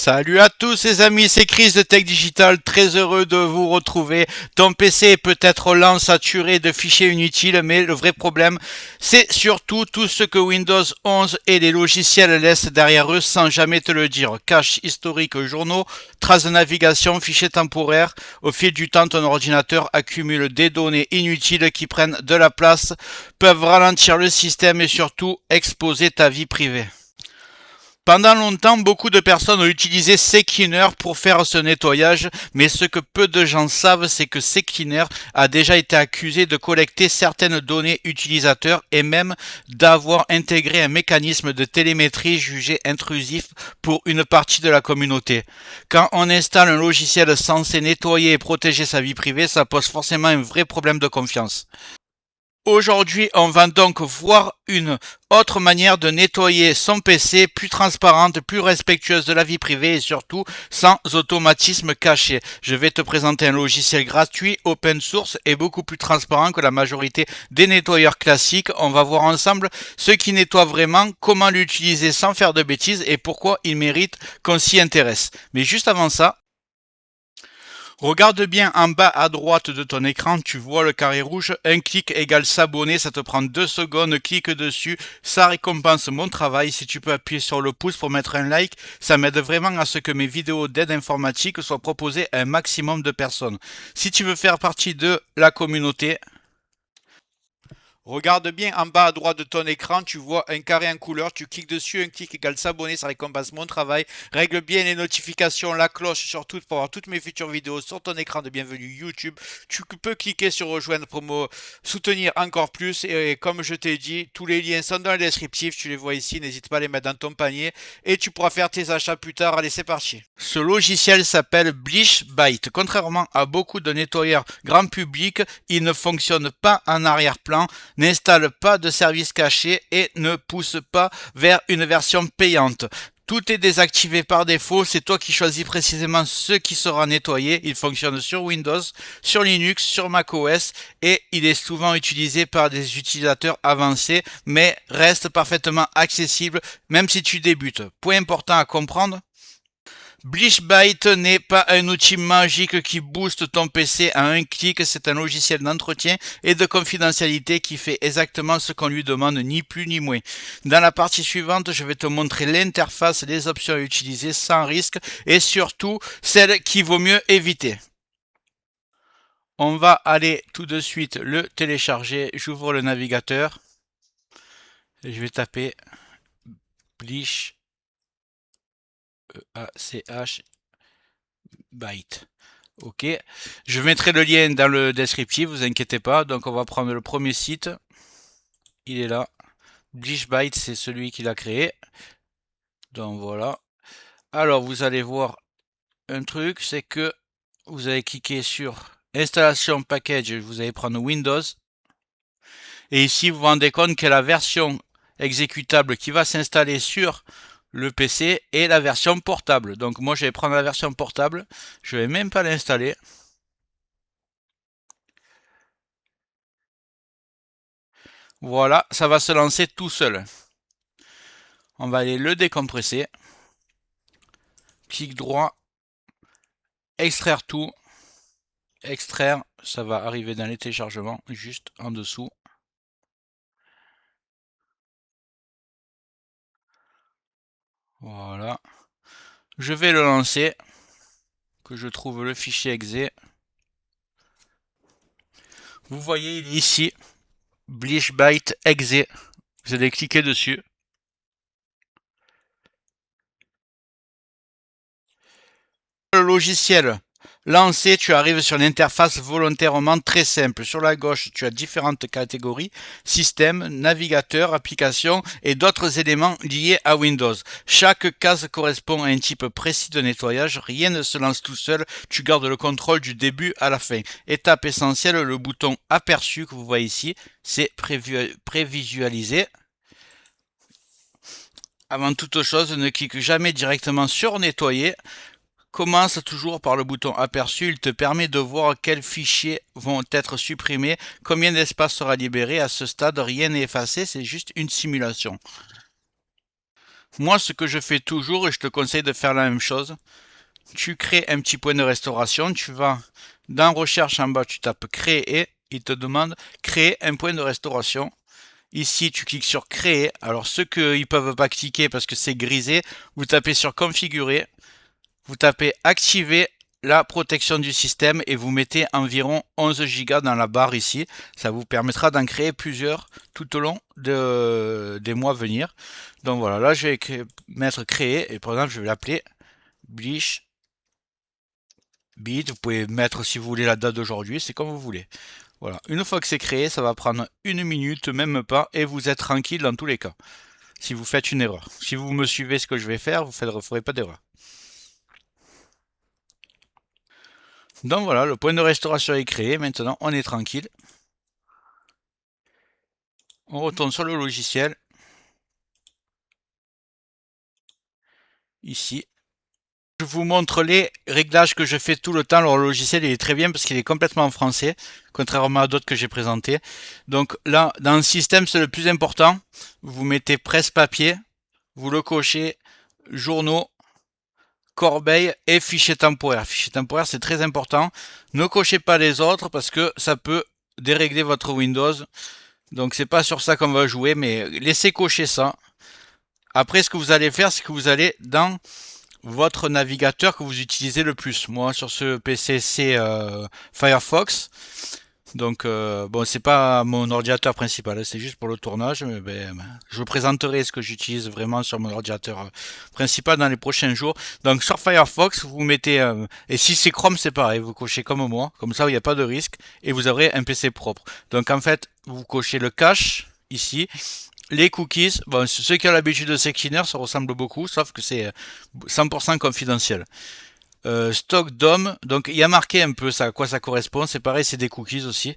Salut à tous les amis, c'est Chris de Tech Digital, très heureux de vous retrouver. Ton PC est peut-être lent, saturé de fichiers inutiles, mais le vrai problème, c'est surtout tout ce que Windows 11 et les logiciels laissent derrière eux sans jamais te le dire. Cache historique, journaux, traces de navigation, fichiers temporaires. Au fil du temps, ton ordinateur accumule des données inutiles qui prennent de la place, peuvent ralentir le système et surtout exposer ta vie privée. Pendant longtemps, beaucoup de personnes ont utilisé CCleaner pour faire ce nettoyage, mais ce que peu de gens savent, c'est que CCleaner a déjà été accusé de collecter certaines données utilisateurs et même d'avoir intégré un mécanisme de télémétrie jugé intrusif pour une partie de la communauté. Quand on installe un logiciel censé nettoyer et protéger sa vie privée, ça pose forcément un vrai problème de confiance. Aujourd'hui, on va donc voir une autre manière de nettoyer son PC, plus transparente, plus respectueuse de la vie privée et surtout sans automatisme caché. Je vais te présenter un logiciel gratuit, open source et beaucoup plus transparent que la majorité des nettoyeurs classiques. On va voir ensemble ce qui nettoie vraiment, comment l'utiliser sans faire de bêtises et pourquoi il mérite qu'on s'y intéresse. Mais juste avant ça, regarde bien en bas à droite de ton écran, tu vois le carré rouge, un clic égale s'abonner, ça te prend 2 secondes, clique dessus, ça récompense mon travail. Si tu peux appuyer sur le pouce pour mettre un like, ça m'aide vraiment à ce que mes vidéos d'aide informatique soient proposées à un maximum de personnes. Si tu veux faire partie de la communauté, regarde bien en bas à droite de ton écran, tu vois un carré en couleur, tu cliques dessus, un clic égale s'abonner, ça récompense mon travail. Règle bien les notifications, la cloche surtout pour avoir toutes mes futures vidéos sur ton écran de bienvenue YouTube. Tu peux cliquer sur rejoindre pour me soutenir encore plus et comme je t'ai dit, tous les liens sont dans le descriptif, tu les vois ici, n'hésite pas à les mettre dans ton panier et tu pourras faire tes achats plus tard. Allez, c'est parti. Ce logiciel s'appelle Bleach Byte. Contrairement à beaucoup de nettoyeurs grand public, il ne fonctionne pas en arrière-plan, n'installe pas de service caché et ne pousse pas vers une version payante. Tout est désactivé par défaut, c'est toi qui choisis précisément ce qui sera nettoyé. Il fonctionne sur Windows, sur Linux, sur macOS et il est souvent utilisé par des utilisateurs avancés mais reste parfaitement accessible même si tu débutes. Point important à comprendre, Bleach Byte n'est pas un outil magique qui booste ton PC à un clic, c'est un logiciel d'entretien et de confidentialité qui fait exactement ce qu'on lui demande, ni plus ni moins. Dans la partie suivante, je vais te montrer l'interface, les options à utiliser sans risque et surtout celles qu'il vaut mieux éviter. On va aller tout de suite le télécharger, j'ouvre le navigateur et je vais taper Bleach E-A-C-H Byte. Ok, je mettrai le lien dans le descriptif, vous inquiétez pas. Donc on va prendre le premier site, il est là. Bleach Byte, c'est celui qui l'a créé. Donc voilà. Alors vous allez voir un truc, c'est que vous allez cliquer sur installation package, vous allez prendre Windows. Et ici vous vous rendez compte que la version exécutable qui va s'installer sur le PC et la version portable. Donc moi je vais prendre la version portable, je vais même pas l'installer. Voilà, ça va se lancer tout seul. On va aller le décompresser. Clic droit, extraire tout. Extraire, ça va arriver dans les téléchargements, juste en dessous. Voilà. Je vais le lancer. Que je trouve le fichier exe. Vous voyez, il est ici. Bleach Byte exe. Vous allez cliquer dessus. Le logiciel lancé, tu arrives sur une interface volontairement très simple. Sur la gauche, tu as différentes catégories, système, navigateur, application et d'autres éléments liés à Windows. Chaque case correspond à un type précis de nettoyage. Rien ne se lance tout seul, tu gardes le contrôle du début à la fin. Étape essentielle, le bouton aperçu que vous voyez ici, c'est prévisualiser. Avant toute chose, ne clique jamais directement sur nettoyer. Commence toujours par le bouton aperçu, il te permet de voir quels fichiers vont être supprimés, combien d'espace sera libéré. À ce stade, rien n'est effacé, c'est juste une simulation. Moi, ce que je fais toujours, et je te conseille de faire la même chose, tu crées un petit point de restauration, tu vas dans recherche en bas, tu tapes créer, et il te demande créer un point de restauration. Ici, tu cliques sur créer. Alors, ceux qui ne peuvent pas cliquer parce que c'est grisé, vous tapez sur configurer, vous tapez activer la protection du système et vous mettez environ 11 Go dans la barre ici. Ça vous permettra d'en créer plusieurs tout au long des mois à venir. Donc voilà, là je vais mettre créer et par exemple je vais l'appeler Bleach Bit. Vous pouvez mettre si vous voulez la date d'aujourd'hui, c'est comme vous voulez. Voilà, une fois que c'est créé, ça va prendre une minute, même pas, et vous êtes tranquille dans tous les cas. Si vous faites une erreur. Si vous me suivez ce que je vais faire, vous ne ferez pas d'erreur. Donc voilà, le point de restauration est créé. Maintenant, on est tranquille. On retourne sur le logiciel. Ici. Je vous montre les réglages que je fais tout le temps. Alors, le logiciel, il est très bien parce qu'il est complètement en français, contrairement à d'autres que j'ai présentés. Donc là, dans le système, c'est le plus important. Vous mettez presse-papier. Vous le cochez. Journaux. Corbeille et fichier temporaire. Fichier temporaire, c'est très important. Ne cochez pas les autres parce que ça peut dérégler votre Windows. Donc c'est pas sur ça qu'on va jouer, mais laissez cocher ça. Après, ce que vous allez faire, c'est que vous allez dans votre navigateur que vous utilisez le plus. Moi, sur ce PC, c'est Firefox. Donc, bon, c'est pas mon ordinateur principal, c'est juste pour le tournage. Mais je vous présenterai ce que j'utilise vraiment sur mon ordinateur principal dans les prochains jours. Donc, sur Firefox, vous mettez... et si c'est Chrome, c'est pareil. Vous cochez comme moi. Comme ça, il n'y a pas de risque. Et vous aurez un PC propre. Donc, en fait, vous cochez le cache, ici. Les cookies, bon, ceux qui ont l'habitude de Sekiner, ça ressemble beaucoup, sauf que c'est 100% confidentiel. Stock DOM, donc il y a marqué un peu ça, à quoi ça correspond, c'est pareil, c'est des cookies aussi.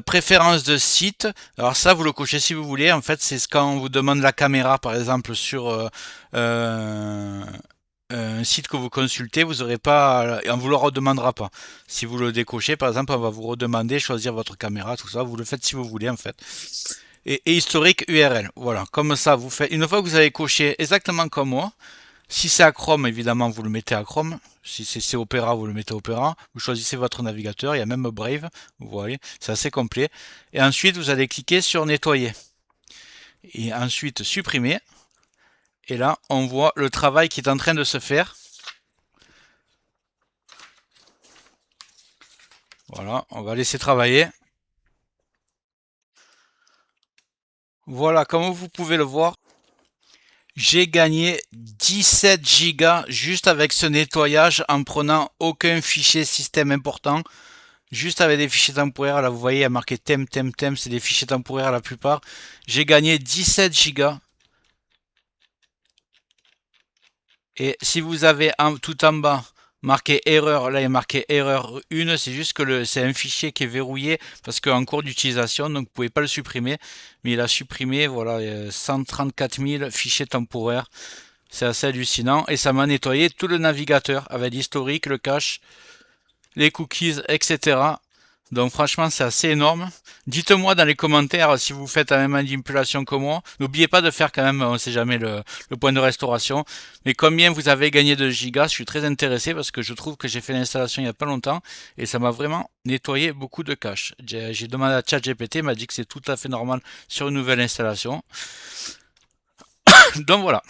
Préférence de site, alors ça vous le cochez si vous voulez, en fait c'est quand on vous demande la caméra par exemple sur un site que vous consultez, vous aurez pas, on vous le redemandera pas. Si vous le décochez par exemple, on va vous redemander choisir votre caméra, tout ça, vous le faites si vous voulez en fait. Et historique URL, voilà, comme ça vous faites, une fois que vous avez coché exactement comme moi, si c'est à Chrome, évidemment, vous le mettez à Chrome. Si c'est Opera, vous le mettez Opera. Vous choisissez votre navigateur. Il y a même Brave. Vous voyez, c'est assez complet. Et ensuite, vous allez cliquer sur Nettoyer. Et ensuite, Supprimer. Et là, on voit le travail qui est en train de se faire. Voilà, on va laisser travailler. Voilà, comme vous pouvez le voir, j'ai gagné 17 gigas juste avec ce nettoyage en prenant aucun fichier système important. Juste avec des fichiers temporaires, là vous voyez, il y a marqué thème, c'est des fichiers temporaires la plupart. J'ai gagné 17 gigas. Et si vous avez tout en bas marqué erreur, là il y a marqué erreur 1, c'est juste que c'est un fichier qui est verrouillé parce qu'en cours d'utilisation, donc vous pouvez pas le supprimer. Mais il a supprimé, voilà, 134 000 fichiers temporaires. C'est assez hallucinant. Et ça m'a nettoyé tout le navigateur avec l'historique, le cache, les cookies, etc. Donc franchement, c'est assez énorme. Dites-moi dans les commentaires si vous faites la même manipulation que moi. N'oubliez pas de faire quand même, on ne sait jamais, le point de restauration. Mais combien vous avez gagné de gigas, je suis très intéressé parce que je trouve que j'ai fait l'installation il n'y a pas longtemps et ça m'a vraiment nettoyé beaucoup de cache. J'ai demandé à ChatGPT, il m'a dit que c'est tout à fait normal sur une nouvelle installation. Donc voilà.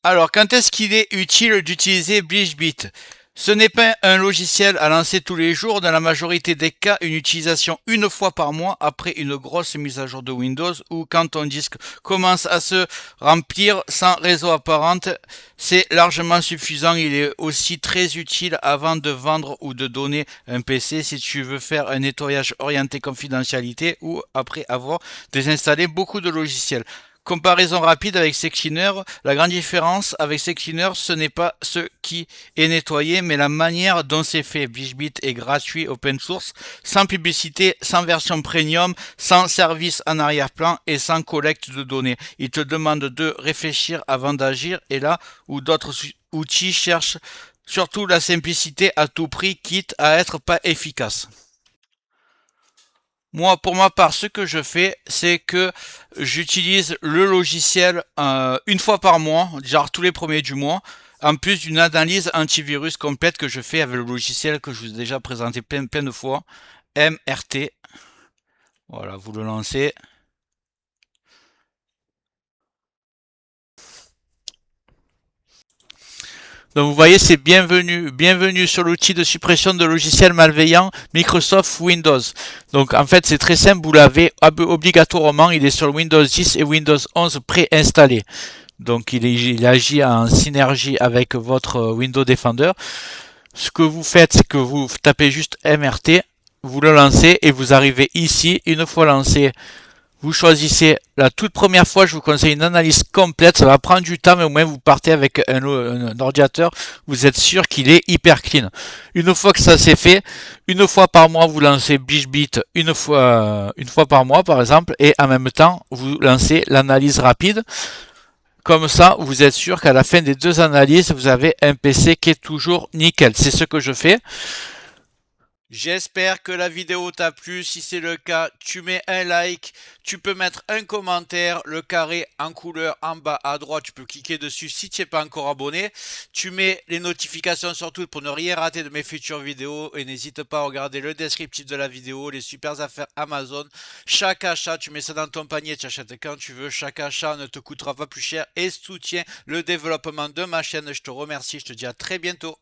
Alors, quand est-ce qu'il est utile d'utiliser BleachBit? Ce n'est pas un logiciel à lancer tous les jours. Dans la majorité des cas, une utilisation une fois par mois après une grosse mise à jour de Windows ou quand ton disque commence à se remplir sans réseau apparente, c'est largement suffisant. Il est aussi très utile avant de vendre ou de donner un PC si tu veux faire un nettoyage orienté confidentialité ou après avoir désinstallé beaucoup de logiciels. Comparaison rapide avec CCleaner. La grande différence avec CCleaner, ce n'est pas ce qui est nettoyé, mais la manière dont c'est fait. BishBit est gratuit, open source, sans publicité, sans version premium, sans service en arrière-plan et sans collecte de données. Il te demande de réfléchir avant d'agir et là où d'autres outils cherchent surtout la simplicité à tout prix, quitte à être pas efficace. Moi, pour ma part, ce que je fais, c'est que j'utilise le logiciel une fois par mois, genre tous les premiers du mois, en plus d'une analyse antivirus complète que je fais avec le logiciel que je vous ai déjà présenté plein de fois, MRT. Voilà, vous le lancez. Donc vous voyez, c'est bienvenue sur l'outil de suppression de logiciels malveillants Microsoft Windows. Donc en fait, c'est très simple, vous l'avez obligatoirement, il est sur Windows 10 et Windows 11 préinstallé. Donc il agit en synergie avec votre Windows Defender. Ce que vous faites, c'est que vous tapez juste MRT, vous le lancez et vous arrivez ici. Une fois lancé, vous choisissez la toute première fois, je vous conseille une analyse complète. Ça va prendre du temps, mais au moins vous partez avec un ordinateur. Vous êtes sûr qu'il est hyper clean. Une fois que ça c'est fait, une fois par mois, vous lancez BishBit une fois par mois, par exemple, et en même temps, vous lancez l'analyse rapide. Comme ça, vous êtes sûr qu'à la fin des deux analyses, vous avez un PC qui est toujours nickel. C'est ce que je fais. J'espère que la vidéo t'a plu. Si c'est le cas, tu mets un like, tu peux mettre un commentaire, le carré en couleur en bas à droite, tu peux cliquer dessus si tu n'es pas encore abonné. Tu mets les notifications surtout pour ne rien rater de mes futures vidéos et n'hésite pas à regarder le descriptif de la vidéo, les super affaires Amazon. Chaque achat, tu mets ça dans ton panier, tu achètes quand tu veux. Chaque achat ne te coûtera pas plus cher et soutient le développement de ma chaîne. Je te remercie, je te dis à très bientôt.